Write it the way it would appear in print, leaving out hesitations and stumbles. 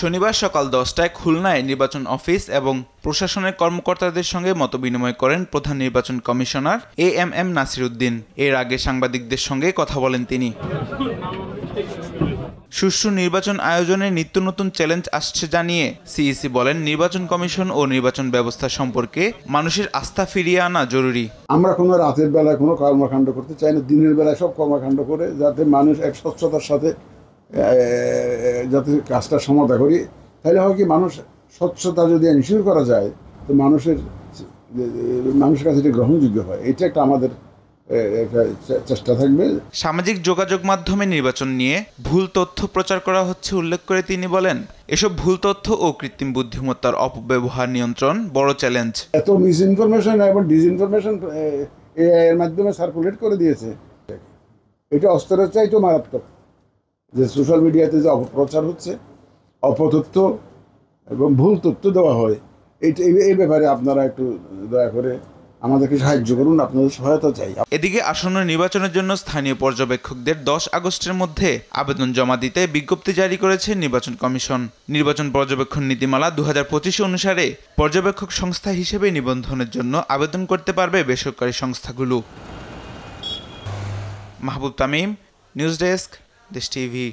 শনিবার সকাল 10টায় খুলনায় নির্বাচন অফিস এবং প্রশাসনের কর্মকর্তাদের সঙ্গে মতবিনিময় করেন প্রধান নির্বাচন কমিশনার এএমএম নাসির উদ্দিন। এর আগে সাংবাদিকদের সঙ্গে কথা বলেন তিনি। সুষ্ঠু নির্বাচন আয়োজনে নিত্য নতুন চ্যালেঞ্জ আসছে জানিয়ে সিইসি বলেন, নির্বাচন কমিশন ও নির্বাচন ব্যবস্থা সম্পর্কে মানুষের আস্থা ফিরিয়ে আনা জরুরি। আমরা কোনো রাতের বেলায় কোনো কর্মকাণ্ড করতে চাই না, দিনের বেলায় সব কর্মকাণ্ড করে যাতে মানুষ এক স্বচ্ছতার সাথে যাতে কাজটা সমাধা করি। তাহলে হয় কি, মানুষ স্বচ্ছতা যদি এনশিওর করা যায় তো মানুষের কাছে এটা গ্রহণযোগ্য হয়। এটা একটা আমাদের চেষ্টা থাকবে। সামাজিক যোগাযোগ মাধ্যমে নির্বাচন নিয়ে ভুল তথ্য প্রচার করা হচ্ছে উল্লেখ করে তিনি বলেন, এসব ভুল তথ্য ও কৃত্রিম বুদ্ধিমত্তার অপব্যবহার নিয়ন্ত্রণ বড় চ্যালেঞ্জ। এত মিসইনফরমেশন এবং ডিসইনফরমেশন এআই এর মাধ্যমে সার্কুলেট করে দিয়েছে, এটা অস্ত্রের চাইতেও মারাত্মক। যে সোশ্যাল মিডিয়াতে যে অপপ্রচার হচ্ছে, অপতথ্য এবং ভুল তথ্য দেওয়া হয়, এই ব্যাপারে আপনারা একটু দয়া করে আমাদেরকে সাহায্য করুন, আপনাদের সহায়তা চাই। এদিকে আসন্ন নির্বাচনের জন্য স্থানীয় পর্যবেক্ষকদের 10 আগস্টের মধ্যে আবেদন জমা দিতে বিজ্ঞপ্তি জারি করেছে নির্বাচন কমিশন। নির্বাচন পর্যবেক্ষণ নীতিমালা 2025 অনুসারে পর্যবেক্ষক সংস্থা হিসেবে নিবন্ধনের জন্য আবেদন করতে পারবে বেসরকারি সংস্থাগুলো। মাহবুব তামিম, নিউজ ডেস্ক, দেশ টিভি।